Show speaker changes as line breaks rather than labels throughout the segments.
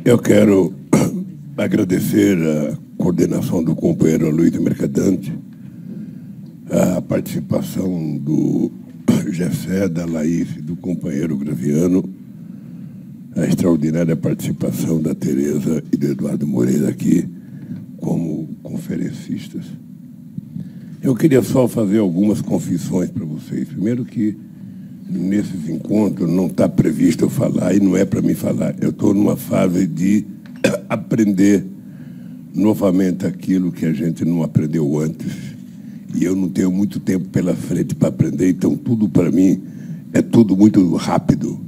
Eu quero agradecer a coordenação do companheiro Luiz Mercadante, a participação do Gessé, da Laís e do companheiro Graviano, a extraordinária participação da Tereza e do Eduardo Moreira aqui como conferencistas. Eu queria só fazer algumas confissões para vocês. Primeiro que nesses encontros não está previsto eu falar, e não é para mim falar. Eu estou numa fase de aprender novamente aquilo que a gente não aprendeu antes. E eu não tenho muito tempo pela frente para aprender, então tudo para mim é tudo muito rápido.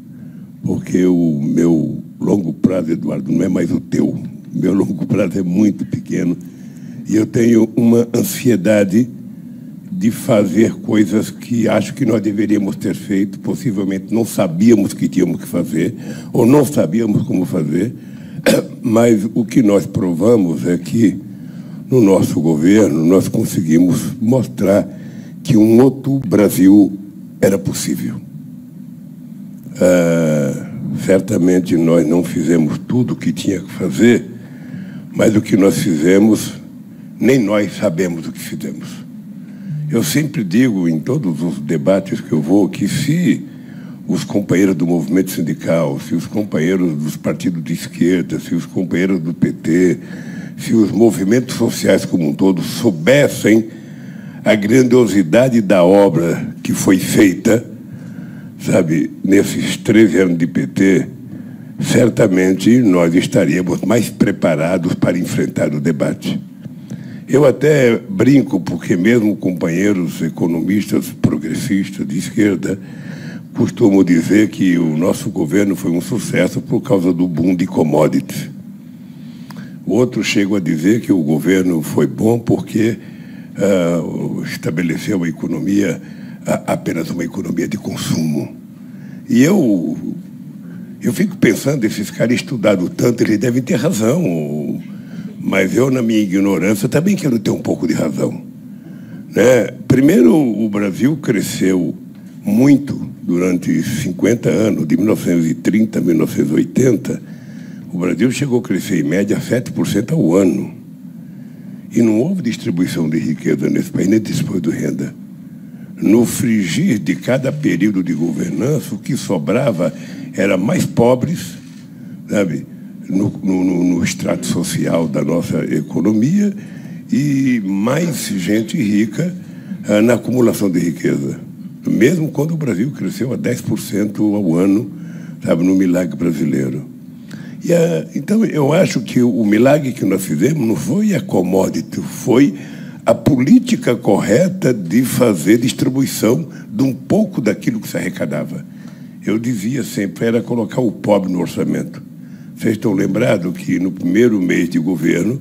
Porque o meu longo prazo, Eduardo, não é mais o teu. O meu longo prazo é muito pequeno. E eu tenho uma ansiedade de fazer coisas que acho que nós deveríamos ter feito, possivelmente não sabíamos que tínhamos que fazer, ou não sabíamos como fazer, mas o que nós provamos é que, no nosso governo, nós conseguimos mostrar que um outro Brasil era possível. Certamente nós não fizemos tudo o que tinha que fazer, mas o que nós fizemos, nem nós sabemos o que fizemos. Eu sempre digo, em todos os debates que eu vou, que se os companheiros do movimento sindical, se os companheiros dos partidos de esquerda, se os companheiros do PT, se os movimentos sociais como um todo soubessem a grandiosidade da obra que foi feita, sabe, nesses 13 anos de PT, certamente nós estaríamos mais preparados para enfrentar o debate. Eu até brinco, porque mesmo companheiros economistas progressistas de esquerda costumam dizer que o nosso governo foi um sucesso por causa do boom de commodities. Outros chegam a dizer que o governo foi bom porque estabeleceu a economia, apenas uma economia de consumo. E eu fico pensando, esses caras estudaram tanto, eles devem ter razão. Mas eu, na minha ignorância, também quero ter um pouco de razão. Né? Primeiro, o Brasil cresceu muito durante 50 anos, de 1930 a 1980. O Brasil chegou a crescer, em média, 7% ao ano. E não houve distribuição de riqueza nesse país, nem distribuição de renda. No frigir de cada período de governança, o que sobrava era mais pobres, sabe? No extrato social da nossa economia e mais gente rica na acumulação de riqueza. Mesmo quando o Brasil cresceu a 10% ao ano, sabe, no milagre brasileiro. Então, eu acho que o milagre que nós fizemos não foi a commodity, foi a política correta de fazer distribuição de um pouco daquilo que se arrecadava. Eu dizia sempre, era colocar o pobre no orçamento. Vocês estão lembrados que no primeiro mês de governo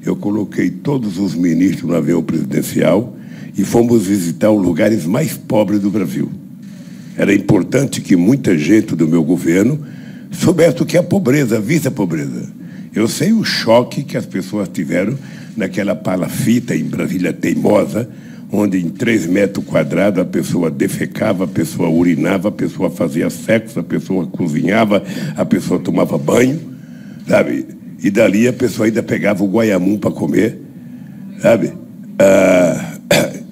eu coloquei todos os ministros no avião presidencial e fomos visitar os lugares mais pobres do Brasil. Era importante que muita gente do meu governo soubesse o que é a pobreza, visse a pobreza. Eu sei o choque que as pessoas tiveram naquela palafita em Brasília Teimosa, onde em 3 metros quadrados a pessoa defecava, a pessoa urinava, a pessoa fazia sexo, a pessoa cozinhava, a pessoa tomava banho, sabe? E dali a pessoa ainda pegava o guaiamum para comer, sabe?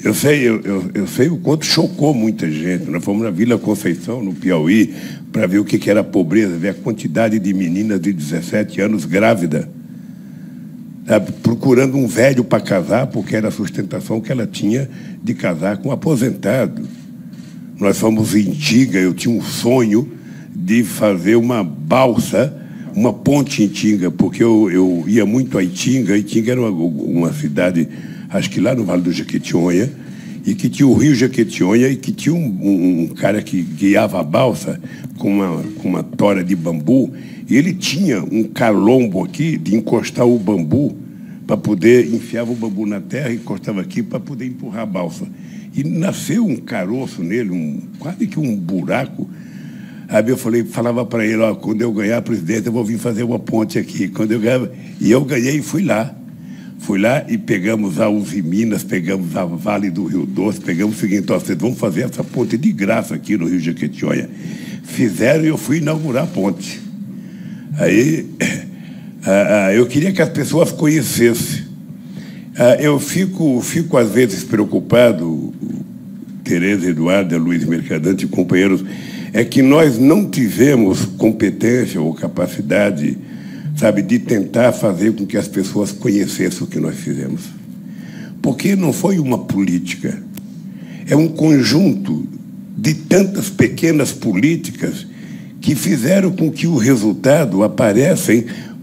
Eu sei o quanto chocou muita gente. Nós fomos na Vila Conceição, no Piauí, para ver o que era a pobreza, ver a quantidade de meninas de 17 anos grávidas, procurando um velho para casar, porque era a sustentação que ela tinha de casar com um aposentado. Nós fomos em Tinga, eu tinha um sonho de fazer uma balsa, uma ponte em Tinga, porque eu ia muito a Itinga. Itinga era uma cidade, acho que lá no Vale do Jequitinhonha, e que tinha o rio Jequitinhonha e que tinha um cara que guiava a balsa com uma tora de bambu. E ele tinha um calombo aqui de encostar o bambu para poder, enfiava o bambu na terra e encostava aqui para poder empurrar a balsa. E nasceu um caroço nele, quase que um buraco. Aí eu falava para ele, quando eu ganhar a presidência, eu vou vir fazer uma ponte aqui. Quando eu ganhava, e eu ganhei e fui lá. Fui lá e pegamos a Uzi Minas, pegamos a Vale do Rio Doce, pegamos o seguinte, vocês vão fazer essa ponte de graça aqui no Rio Jequitinhonha. Fizeram e eu fui inaugurar a ponte. Aí Eu queria que as pessoas conhecessem. Eu fico às vezes preocupado, Tereza, Eduarda, Luiz Mercadante e companheiros, é que nós não tivemos competência ou capacidade, sabe, de tentar fazer com que as pessoas conhecessem o que nós fizemos. Porque não foi uma política, é um conjunto de tantas pequenas políticas que fizeram com que o resultado apareça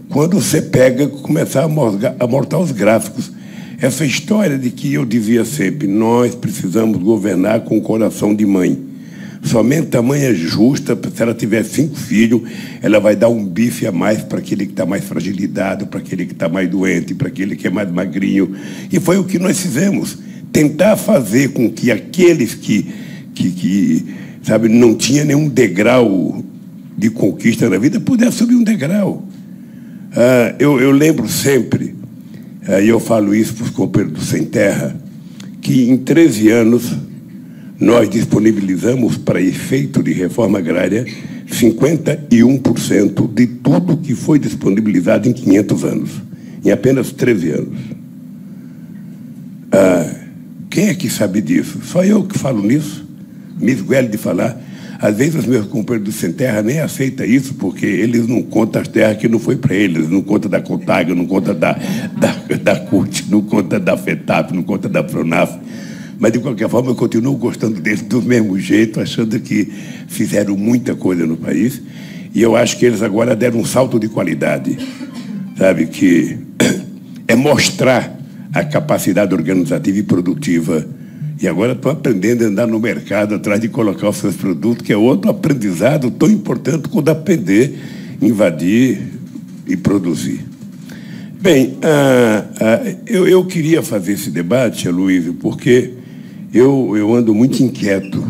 quando você começar a montar os gráficos. Essa história de que eu dizia sempre, nós precisamos governar com o coração de mãe. Somente a mãe é justa, se ela tiver 5 filhos, ela vai dar um bife a mais para aquele que está mais fragilizado, para aquele que está mais doente, para aquele que é mais magrinho. E foi o que nós fizemos. Tentar fazer com que aqueles que sabe, não tinha nenhum degrau de conquista na vida pudessem subir um degrau. Eu lembro sempre, e eu falo isso para os companheiros do Sem Terra, que em 13 anos nós disponibilizamos para efeito de reforma agrária 51% de tudo que foi disponibilizado em 500 anos, em apenas 13 anos. Quem é que sabe disso? Só eu que falo nisso, me esguelho de falar. Às vezes os meus companheiros do Sem Terra nem aceitam isso, porque eles não contam as terras que não foi para eles, não contam da CONTAG, não contam da CUT, não contam da FETAP, não contam da PRONAF. Mas, de qualquer forma, eu continuo gostando deles do mesmo jeito, achando que fizeram muita coisa no país. E eu acho que eles agora deram um salto de qualidade, sabe? Que é mostrar a capacidade organizativa e produtiva. E agora estou aprendendo a andar no mercado atrás de colocar os seus produtos, que é outro aprendizado tão importante quanto aprender, invadir e produzir. Bem, eu queria fazer esse debate, Aloysio, porque eu ando muito inquieto.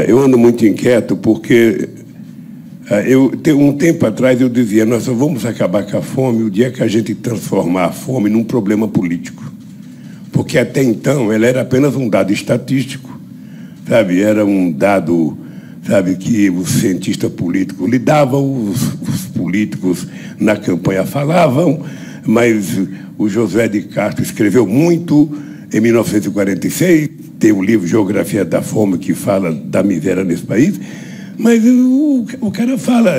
Eu ando muito inquieto porque um tempo atrás eu dizia, nós só vamos acabar com a fome o dia que a gente transformar a fome num problema político. Porque até então ela era apenas um dado estatístico, sabe? Era um dado, sabe, que os cientistas políticos lidavam, os políticos na campanha falavam, mas o José de Castro escreveu muito em 1946, tem o livro Geografia da Fome, que fala da miséria nesse país, mas o cara fala,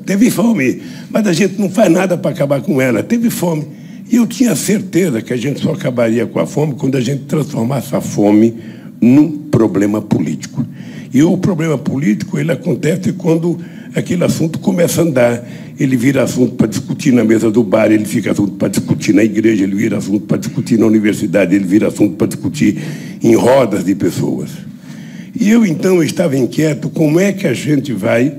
teve fome, mas a gente não faz nada para acabar com ela, teve fome. E eu tinha certeza que a gente só acabaria com a fome quando a gente transformasse a fome num problema político. E o problema político, ele acontece quando aquele assunto começa a andar. Ele vira assunto para discutir na mesa do bar, ele fica assunto para discutir na igreja, ele vira assunto para discutir na universidade, ele vira assunto para discutir em rodas de pessoas. E eu, então, estava inquieto como é que a gente vai,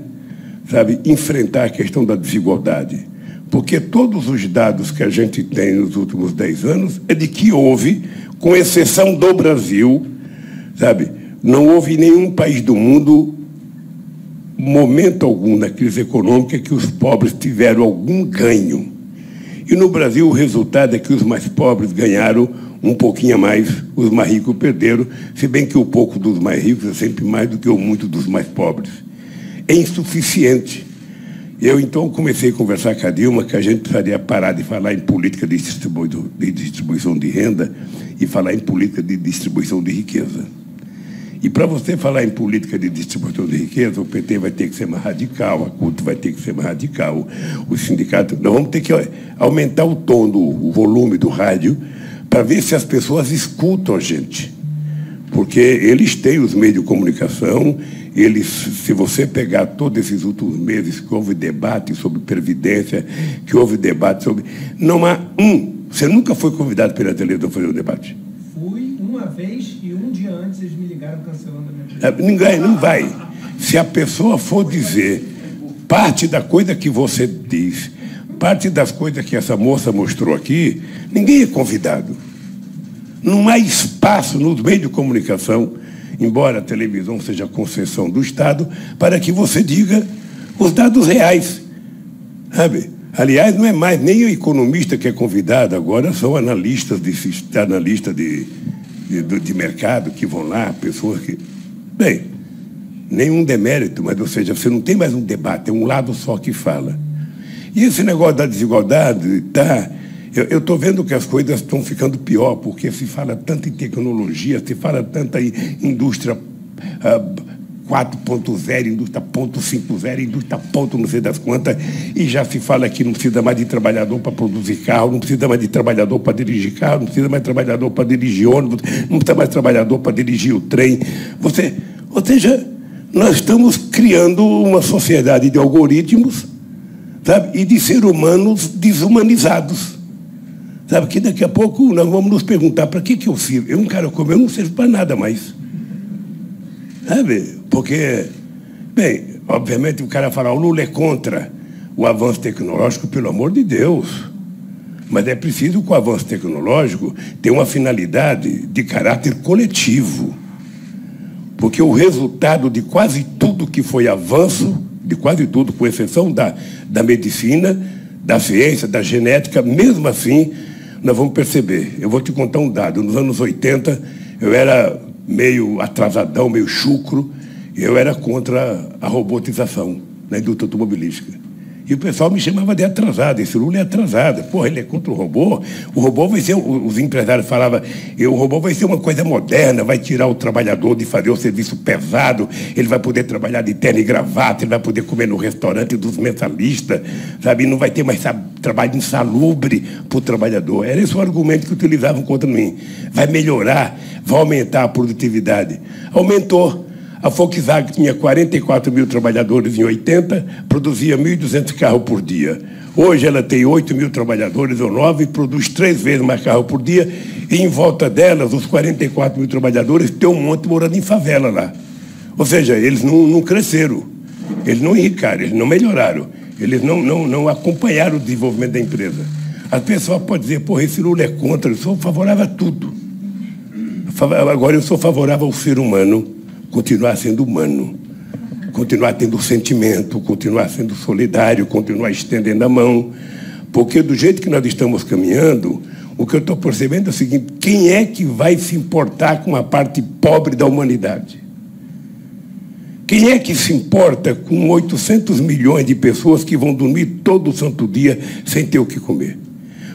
sabe, enfrentar a questão da desigualdade. Porque todos os dados que a gente tem nos últimos 10 anos é de que houve, com exceção do Brasil, sabe, não houve em nenhum país do mundo, momento algum na crise econômica, que os pobres tiveram algum ganho. E no Brasil o resultado é que os mais pobres ganharam um pouquinho a mais, os mais ricos perderam, se bem que o pouco dos mais ricos é sempre mais do que o muito dos mais pobres. É insuficiente. Eu, então, comecei a conversar com a Dilma que a gente precisaria parar de falar em política de distribuição de renda e falar em política de distribuição de riqueza. E para você falar em política de distribuição de riqueza, o PT vai ter que ser mais radical, a CUT vai ter que ser mais radical, o sindicato... Nós vamos ter que aumentar o tom, o volume do rádio, para ver se as pessoas escutam a gente. Porque eles têm os meios de comunicação, se você pegar todos esses últimos meses que houve debate sobre previdência, que houve debate sobre... Não há Você nunca foi convidado pela televisão a fazer um debate?
Fui uma vez e um dia antes eles me ligaram cancelando a minha...
Ninguém, não vai. Se a pessoa for dizer parte da coisa que você diz, parte das coisas que essa moça mostrou aqui, ninguém é convidado. Não há espaço nos meios de comunicação, embora a televisão seja concessão do Estado, para que você diga os dados reais. Sabe? Aliás, não é mais nem o economista que é convidado, agora são analistas de mercado que vão lá, pessoas que... Bem, nenhum demérito, mas, ou seja, você não tem mais um debate, é um lado só que fala. E esse negócio da desigualdade, tá? Eu estou vendo que as coisas estão ficando pior, porque se fala tanto em tecnologia, se fala tanto em indústria 4.0, indústria 0.50, indústria ponto não sei das quantas, e já se fala que não precisa mais de trabalhador para produzir carro, não precisa mais de trabalhador para dirigir carro, não precisa mais de trabalhador para dirigir ônibus, não precisa mais de trabalhador para dirigir o trem. Ou seja, nós estamos criando uma sociedade de algoritmos, sabe, e de seres humanos desumanizados. Sabe, que daqui a pouco nós vamos nos perguntar para que eu sirvo. Eu, um cara como eu, não servo para nada mais. Sabe? Porque, bem, obviamente o cara fala, o Lula é contra o avanço tecnológico, pelo amor de Deus. Mas é preciso que o avanço tecnológico tenha uma finalidade de caráter coletivo. Porque o resultado de quase tudo que foi avanço, de quase tudo, com exceção da medicina, da ciência, da genética, mesmo assim, nós vamos perceber. Eu vou te contar um dado. Nos anos 80, eu era meio atrasadão, meio chucro, eu era contra a robotização na indústria automobilística. E o pessoal me chamava de atrasado. Esse Lula é atrasado. Porra, ele é contra o robô. O robô vai ser, os empresários falavam, o robô vai ser uma coisa moderna, vai tirar o trabalhador de fazer o serviço pesado, ele vai poder trabalhar de terno e gravata, ele vai poder comer no restaurante dos mensalistas, sabe? Não vai ter mais trabalho insalubre para o trabalhador. Era esse o argumento que utilizavam contra mim. Vai melhorar, vai aumentar a produtividade. Aumentou. A Volkswagen tinha 44 mil trabalhadores em 80, produzia 1.200 carros por dia. Hoje ela tem 8 mil trabalhadores ou 9, produz 3 vezes mais carros por dia, e em volta delas, os 44 mil trabalhadores, tem um monte morando em favela lá. Ou seja, eles não cresceram, eles não enricaram, eles não melhoraram, eles não acompanharam o desenvolvimento da empresa. As pessoas podem dizer, porra, esse Lula é contra, eu sou favorável a tudo. Agora eu sou favorável ao ser humano continuar sendo humano, continuar tendo sentimento, continuar sendo solidário, continuar estendendo a mão, porque do jeito que nós estamos caminhando, o que eu estou percebendo é o seguinte, quem é que vai se importar com a parte pobre da humanidade? Quem é que se importa com 800 milhões de pessoas que vão dormir todo santo dia sem ter o que comer?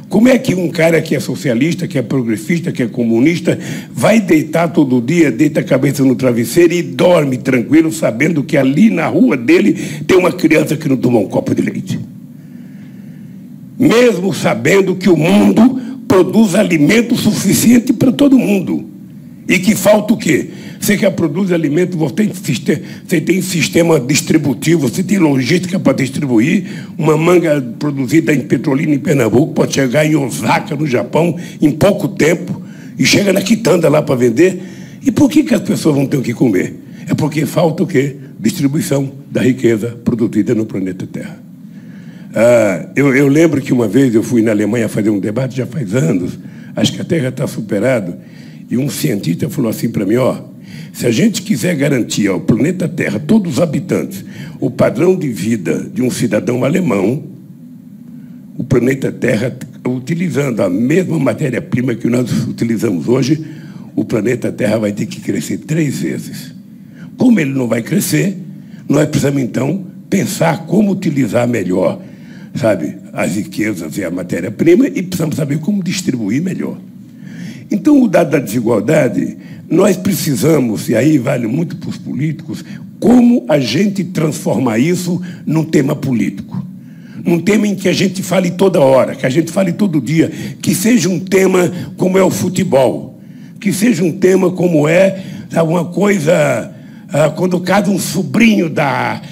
Como é que um cara que é socialista, que é progressista, que é comunista, vai deitar todo dia, deita a cabeça no travesseiro e dorme tranquilo, sabendo que ali na rua dele tem uma criança que não toma um copo de leite? Mesmo sabendo que o mundo produz alimento suficiente para todo mundo. E que falta o quê? Você que produz alimento, você tem sistema distributivo, você tem logística para distribuir. Uma manga produzida em Petrolina, em Pernambuco, pode chegar em Osaka, no Japão, em pouco tempo, e chega na quitanda lá para vender. E por que as pessoas vão ter o que comer? É porque falta o quê? Distribuição da riqueza produzida no planeta Terra. Eu lembro que uma vez eu fui na Alemanha fazer um debate, já faz anos, acho que até já está superado, e um cientista falou assim para mim, se a gente quiser garantir ao planeta Terra, todos os habitantes, o padrão de vida de um cidadão alemão, o planeta Terra, utilizando a mesma matéria-prima que nós utilizamos hoje, o planeta Terra vai ter que crescer 3 vezes. Como ele não vai crescer, nós precisamos, então, pensar como utilizar melhor, sabe, as riquezas e a matéria-prima, e precisamos saber como distribuir melhor. Então, o dado da desigualdade, nós precisamos, e aí vale muito para os políticos, como a gente transformar isso num tema político. Num tema em que a gente fale toda hora, que a gente fale todo dia, que seja um tema como é o futebol, que seja um tema como é uma coisa, quando casa um sobrinho da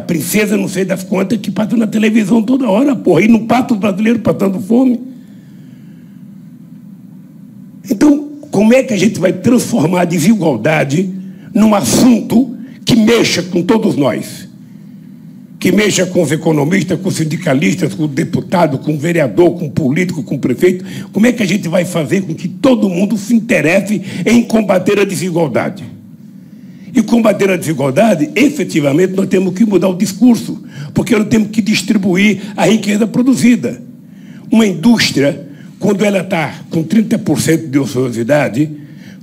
princesa, não sei das quantas, que passa na televisão toda hora, porra, e não passa os brasileiros passando fome. Então, como é que a gente vai transformar a desigualdade num assunto que mexa com todos nós? Que mexa com os economistas, com os sindicalistas, com o deputado, com o vereador, com o político, com o prefeito? Como é que a gente vai fazer com que todo mundo se interesse em combater a desigualdade? E combater a desigualdade, efetivamente, nós temos que mudar o discurso, porque nós temos que distribuir a riqueza produzida. Uma indústria, quando ela está com 30% de ociosidade,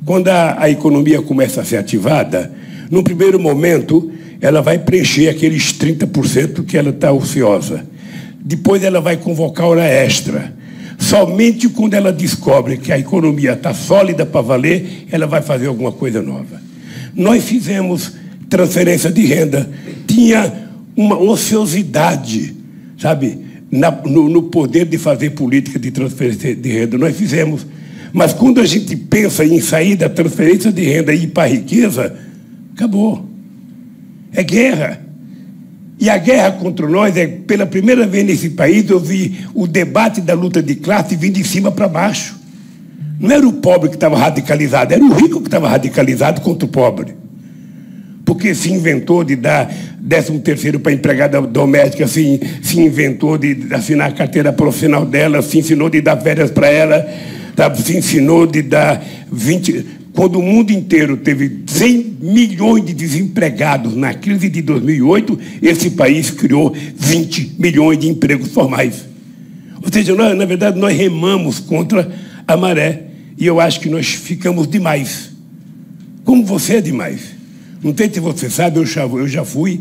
quando a economia começa a ser ativada, no primeiro momento, ela vai preencher aqueles 30% que ela está ociosa. depois ela vai convocar hora extra. Somente quando ela descobre que a economia está sólida para valer, ela vai fazer alguma coisa nova. Nós fizemos transferência de renda, tinha uma ociosidade, sabe, no poder de fazer política de transferência de renda. Nós fizemos. Mas quando a gente pensa em sair da transferência de renda e ir para a riqueza, acabou. É guerra. E a guerra contra nós pela primeira vez nesse país, eu vi o debate da luta de classe vindo de cima para baixo. Não era o pobre que estava radicalizado, era o rico que estava radicalizado contra o pobre. Porque se inventou de dar 13º para a empregada doméstica, se inventou de assinar a carteira profissional dela, se ensinou de dar férias para ela, se ensinou de dar 20... Quando o mundo inteiro teve 100 milhões de desempregados na crise de 2008, esse país criou 20 milhões de empregos formais. Ou seja, na verdade, nós remamos contra a maré. E eu acho que nós ficamos demais. Como você é demais. Não sei se você sabe, eu já fui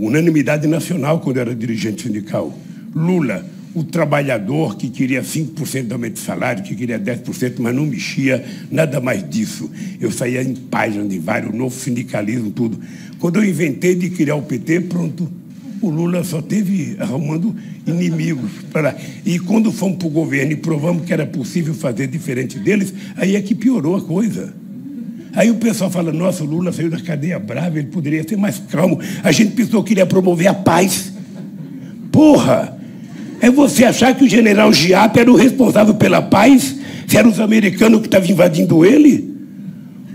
unanimidade nacional quando eu era dirigente sindical. Lula, o trabalhador que queria 5% de aumento de salário, que queria 10%, mas não mexia, nada mais disso. Eu saía em página de vários, novo sindicalismo, tudo. Quando eu inventei de criar o PT, pronto, o Lula só teve arrumando inimigos. E quando fomos para o governo e provamos que era possível fazer diferente deles, aí é que piorou a coisa. Aí o pessoal fala, nossa, o Lula saiu da cadeia brava, ele poderia ser mais calmo. A gente pensou que ele ia promover a paz. Porra! É você achar que o general Giap era o responsável pela paz? Se eram os americanos que estavam invadindo ele?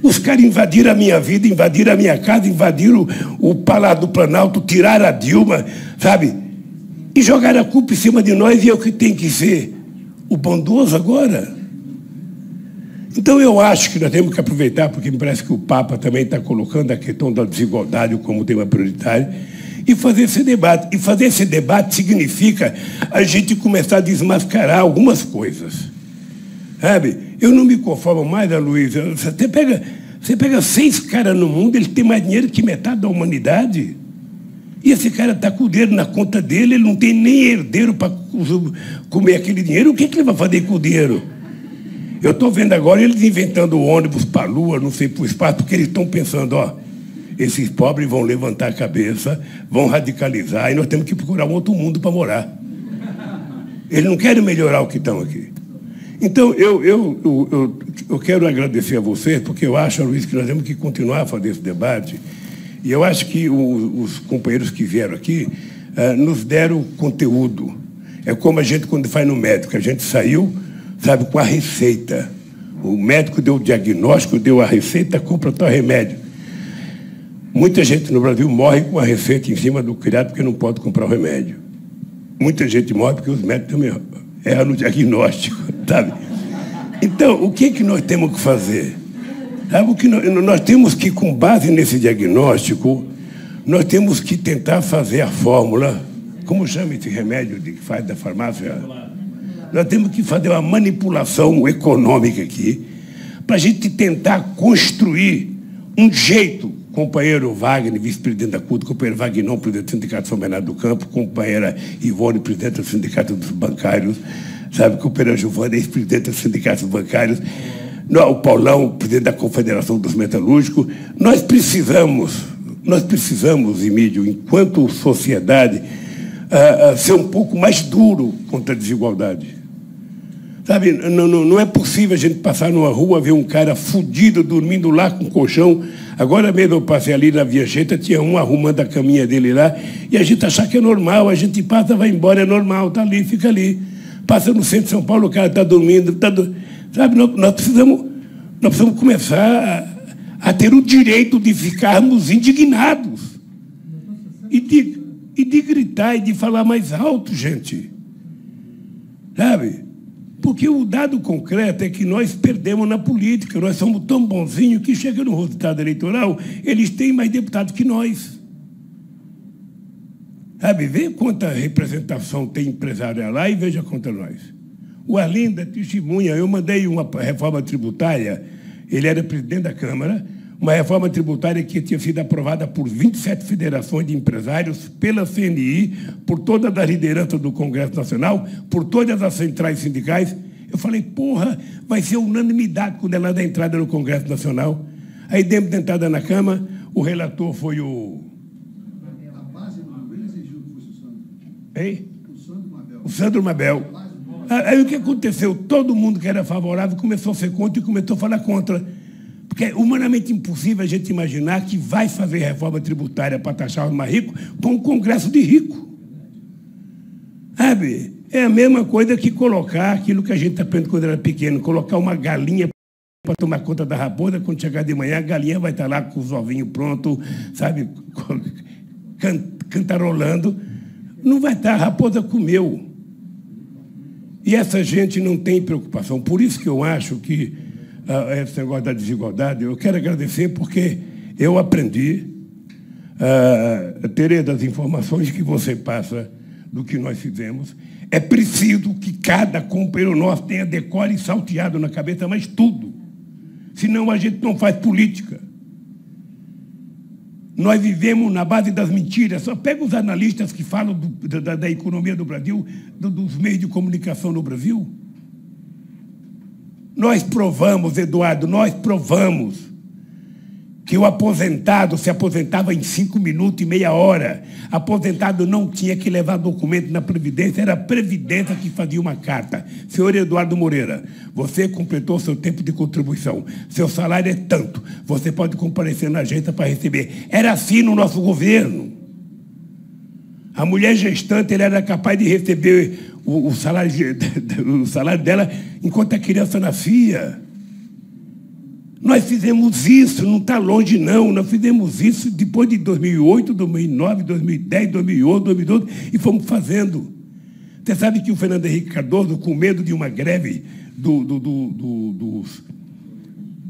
Os caras invadiram a minha vida, invadiram a minha casa, invadiram o Palácio do Planalto, tiraram a Dilma, sabe? E jogaram a culpa em cima de nós e eu que tenho que ser o bondoso agora? Então eu acho que nós temos que aproveitar, porque me parece que o Papa também está colocando a questão da desigualdade como tema prioritário, e fazer esse debate. E fazer esse debate significa a gente começar a desmascarar algumas coisas. Sabe? Eu não me conformo mais, Luísa. Você pega 6 caras no mundo, ele tem mais dinheiro que metade da humanidade. E esse cara está com o dinheiro na conta dele, ele não tem nem herdeiro para comer aquele dinheiro. O que ele vai fazer com o dinheiro? Eu estou vendo agora eles inventando ônibus para a Lua, não sei, para o espaço, porque eles estão pensando, ó, esses pobres vão levantar a cabeça, vão radicalizar, e nós temos que procurar um outro mundo para morar. Eles não querem melhorar o que estão aqui. Então, eu quero agradecer a vocês, porque eu acho, Luiz, que nós temos que continuar a fazer esse debate, e eu acho que os companheiros que vieram aqui nos deram conteúdo. É como a gente, quando vai no médico, a gente saiu, sabe, com a receita. O médico deu o diagnóstico, deu a receita, compra tal remédio. Muita gente no Brasil morre com a receita em cima do criado porque não pode comprar o remédio. Muita gente morre porque os médicos também erram no diagnóstico, sabe? Então, o que nós temos que fazer? Sabe o que nós temos que, com base nesse diagnóstico, nós temos que tentar fazer a fórmula, como chama esse remédio que faz da farmácia? Nós temos que fazer uma manipulação econômica aqui, para a gente tentar construir um jeito. Companheiro Wagner, vice-presidente da CUT, companheiro Wagnon, presidente do Sindicato São Bernardo do Campo, companheira Ivone, presidente do Sindicato dos Bancários, sabe, companheira Giovana, ex-presidente do Sindicato dos Bancários, o Paulão, presidente da Confederação dos Metalúrgicos. Nós precisamos, Emílio, enquanto sociedade, ser um pouco mais duro contra a desigualdade. Sabe, não é possível a gente passar numa rua, ver um cara fudido, dormindo lá com colchão. Agora mesmo eu passei ali na Via Cheta, tinha um arrumando a caminha dele lá, e a gente achar que é normal, a gente passa, vai embora, é normal, está ali, fica ali. Passa no centro de São Paulo, o cara está dormindo, sabe, nós precisamos começar a ter o direito de ficarmos indignados. E de gritar e de falar mais alto, gente. Sabe? Porque o dado concreto é que nós perdemos na política. Nós somos tão bonzinhos que chega no resultado eleitoral, eles têm mais deputados que nós. Sabe, vê quanta representação tem empresário lá e veja contra nós. O Arlindo é testemunha. Eu mandei uma reforma tributária, ele era presidente da Câmara, uma reforma tributária que tinha sido aprovada por 27 federações de empresários, pela CNI, por todas as lideranças do Congresso Nacional, por todas as centrais sindicais. Eu falei, porra, vai ser unanimidade quando ela dá entrada no Congresso Nacional. Aí demos de entrada na Câmara, o relator foi o...
A base ele exigiu que fosse o Sandro.
Hein?
O Sandro Mabel.
O Sandro Mabel. Aí o que aconteceu? Todo mundo que era favorável começou a ser contra e começou a falar contra. Porque é humanamente impossível a gente imaginar que vai fazer reforma tributária para taxar os mais ricos com um Congresso de rico. Sabe? É a mesma coisa que colocar aquilo que a gente aprende quando era pequeno, colocar uma galinha para tomar conta da raposa, quando chegar de manhã, a galinha vai estar lá com os ovinhos prontos, sabe, cantarolando. Não vai estar, a raposa comeu. E essa gente não tem preocupação. Por isso que eu acho que esse negócio da desigualdade, eu quero agradecer porque eu aprendi, Tereza, das informações que você passa do que nós fizemos. É preciso que cada companheiro nosso tenha decore e salteado na cabeça, mas tudo. Senão a gente não faz política. Nós vivemos na base das mentiras. Só pega os analistas que falam da economia do Brasil, dos meios de comunicação no Brasil. Nós provamos, Eduardo, nós provamos que o aposentado se aposentava em 5 minutos e meia hora. Aposentado não tinha que levar documento na Previdência, era a Previdência que fazia uma carta. Senhor Eduardo Moreira, você completou seu tempo de contribuição. Seu salário é tanto. Você pode comparecer na agência para receber. Era assim no nosso governo. A mulher gestante ela era capaz de receber o salário dela enquanto a criança nascia. Nós fizemos isso, não está longe, não. Nós fizemos isso depois de 2008, 2009, 2010, 2011, 2012, e fomos fazendo. Você sabe que o Fernando Henrique Cardoso, com medo de uma greve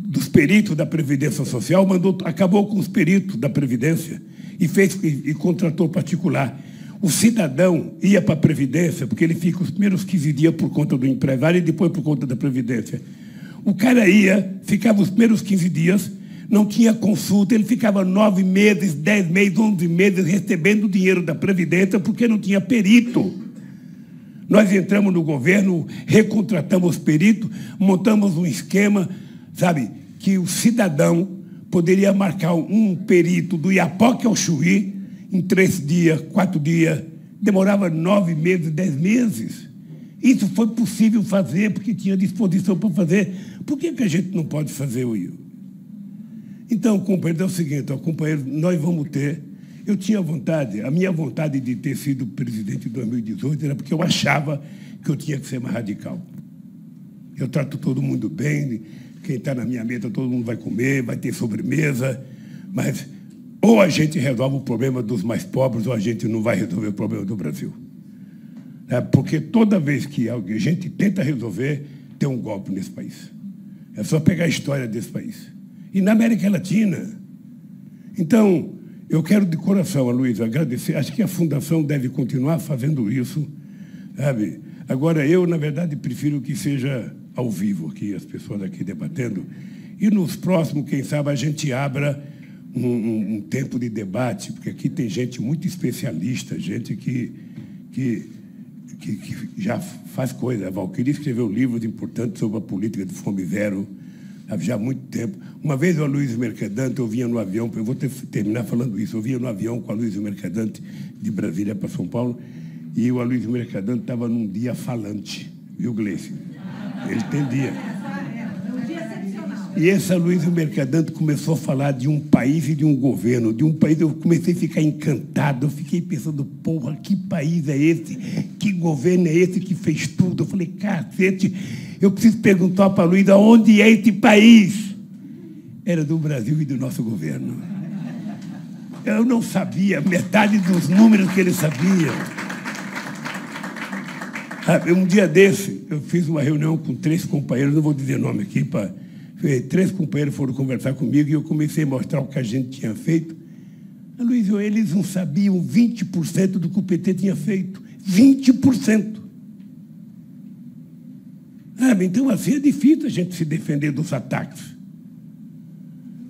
dos peritos da Previdência Social, acabou com os peritos da Previdência e contratou particular. O cidadão ia para a Previdência, porque ele fica os primeiros 15 dias por conta do empresário e depois por conta da Previdência. O cara ia, ficava os primeiros 15 dias, não tinha consulta, ele ficava 9 meses, 10 meses, 11 meses recebendo o dinheiro da Previdência porque não tinha perito. Nós entramos no governo, recontratamos peritos, montamos um esquema, sabe, que o cidadão poderia marcar um perito do Iapoque ao Chuí em 3 dias, 4 dias, demorava 9 meses, 10 meses. Isso foi possível fazer porque tinha disposição para fazer. Por que a gente não pode fazer, Will? Então, companheiro, é o seguinte, companheiro, nós vamos ter... Eu tinha vontade, a minha vontade de ter sido presidente em 2018 era porque eu achava que eu tinha que ser mais radical. Eu trato todo mundo bem, quem está na minha mesa, todo mundo vai comer, vai ter sobremesa, mas ou a gente resolve o problema dos mais pobres ou a gente não vai resolver o problema do Brasil. Porque toda vez que a gente tenta resolver, tem um golpe nesse país. É só pegar a história desse país. E na América Latina. Então, eu quero de coração, Luiz, agradecer. Acho que a Fundação deve continuar fazendo isso, sabe? Agora, eu, na verdade, prefiro que seja ao vivo aqui, as pessoas aqui debatendo. E nos próximos, quem sabe, a gente abra um tempo de debate, porque aqui tem gente muito especialista, gente que já faz coisa. A Valquíria escreveu livros importantes sobre a política de fome zero, já há muito tempo. Uma vez o Aloysio Mercadante, eu vinha no avião, eu vou terminar falando isso, eu vinha no avião com o Aloysio Mercadante de Brasília para São Paulo, e o Aloysio Mercadante estava num dia falante, viu, Gleice? Ele tem dia. E esse Aloysio Mercadante começou a falar de um país e de um governo, de um país. Eu comecei a ficar encantado, eu fiquei pensando, porra, que país é esse? Que governo é esse que fez tudo? Eu falei, cacete, eu preciso perguntar para o Luiz, onde é esse país? Era do Brasil e do nosso governo. Eu não sabia metade dos números que ele sabia. Um dia desse, eu fiz uma reunião com 3 companheiros, não vou dizer nome aqui, 3 companheiros foram conversar comigo e eu comecei a mostrar o que a gente tinha feito. Luiz, eles não sabiam 20% do que o PT tinha feito. 20%. Então, assim, é difícil a gente se defender dos ataques.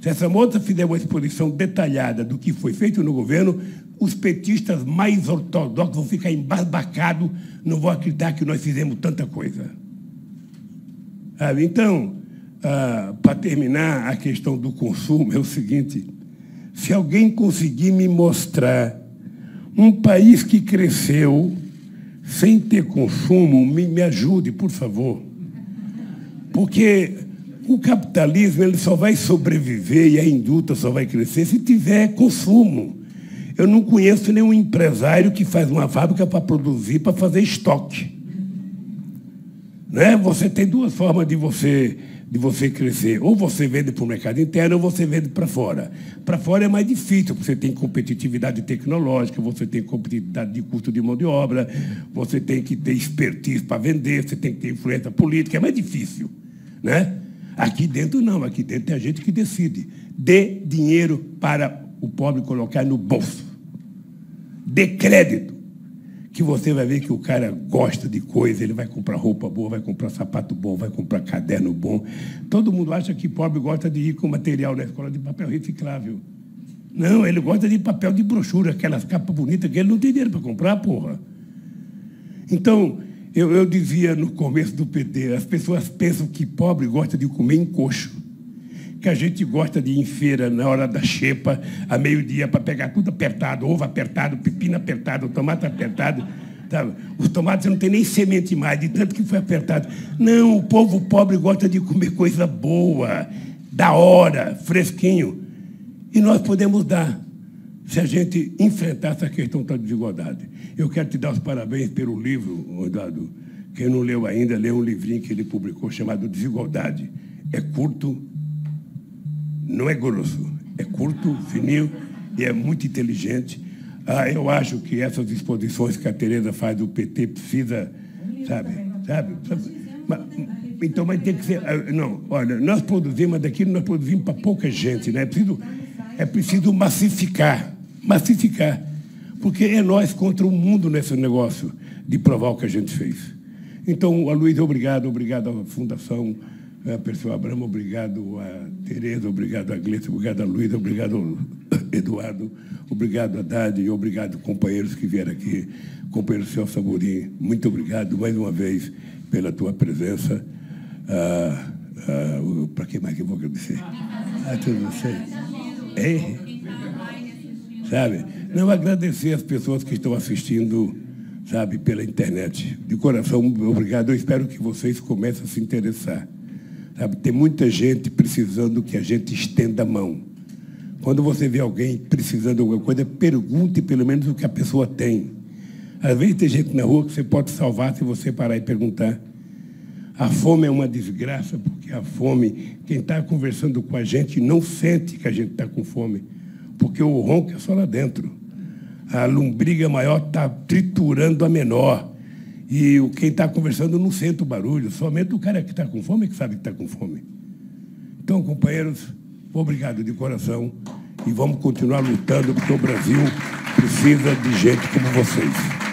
Se essa moça fizer uma exposição detalhada do que foi feito no governo, os petistas mais ortodoxos vão ficar embasbacados, não vão acreditar que nós fizemos tanta coisa. Então, para terminar, a questão do consumo é o seguinte: se alguém conseguir me mostrar um país que cresceu sem ter consumo, me ajude, por favor. Porque o capitalismo ele só vai sobreviver e a indústria só vai crescer se tiver consumo. Eu não conheço nenhum empresário que faz uma fábrica para produzir, para fazer estoque. Né? Você tem duas formas de você crescer. Ou você vende para o mercado interno, ou você vende para fora. Para fora é mais difícil, porque você tem competitividade tecnológica, você tem competitividade de custo de mão de obra, você tem que ter expertise para vender, você tem que ter influência política, é mais difícil. Né? Aqui dentro não, aqui dentro é a gente que decide. Dê dinheiro para o pobre colocar no bolso. Dê crédito, que você vai ver que o cara gosta de coisa, ele vai comprar roupa boa, vai comprar sapato bom, vai comprar caderno bom. Todo mundo acha que pobre gosta de ir com material na escola de papel reciclável. Não, ele gosta de papel de brochura, aquelas capas bonitas que ele não tem dinheiro para comprar, porra. Então, eu dizia no começo do PT, as pessoas pensam que pobre gosta de comer em coxo, que a gente gosta de ir em feira na hora da xepa, a meio-dia, para pegar tudo apertado, ovo apertado, pepino apertado, tomate apertado. Sabe? Os tomates não tem nem semente mais, de tanto que foi apertado. Não, o povo pobre gosta de comer coisa boa, da hora, fresquinho. E nós podemos dar, se a gente enfrentar essa questão da desigualdade. Eu quero te dar os parabéns pelo livro, Eduardo. Quem não leu ainda, lê um livrinho que ele publicou chamado Desigualdade. É curto, não é grosso, é curto, fininho e é muito inteligente. Eu acho que essas exposições que a Tereza faz do PT precisa, sabe? Então, mas tem que ser... Não, olha, nós produzimos, mas daquilo nós produzimos para pouca gente, né? É preciso massificar, porque é nós contra o mundo nesse negócio de provar o que a gente fez. Então, a Luísa, obrigado à Fundação Perseu Abramo, obrigado a Tereza, obrigado a Gleice, obrigado a Luísa, obrigado ao Eduardo, obrigado a Haddad e obrigado companheiros que vieram aqui, companheiro Celso Amorim, muito obrigado mais uma vez pela tua presença. Para quem mais que eu vou agradecer? A todos vocês. Sabe? Não, agradecer as pessoas que estão assistindo, sabe, pela internet. De coração, obrigado. Eu espero que vocês comecem a se interessar. Sabe? Tem muita gente precisando que a gente estenda a mão. Quando você vê alguém precisando de alguma coisa, pergunte pelo menos o que a pessoa tem. Às vezes tem gente na rua que você pode salvar se você parar e perguntar. A fome é uma desgraça, porque a fome, quem está conversando com a gente não sente que a gente está com fome, porque o ronco é só lá dentro. A lombriga maior está triturando a menor. E quem está conversando não sente o barulho, somente o cara que está com fome é que sabe que está com fome. Então, companheiros, obrigado de coração e vamos continuar lutando, porque o Brasil precisa de gente como vocês.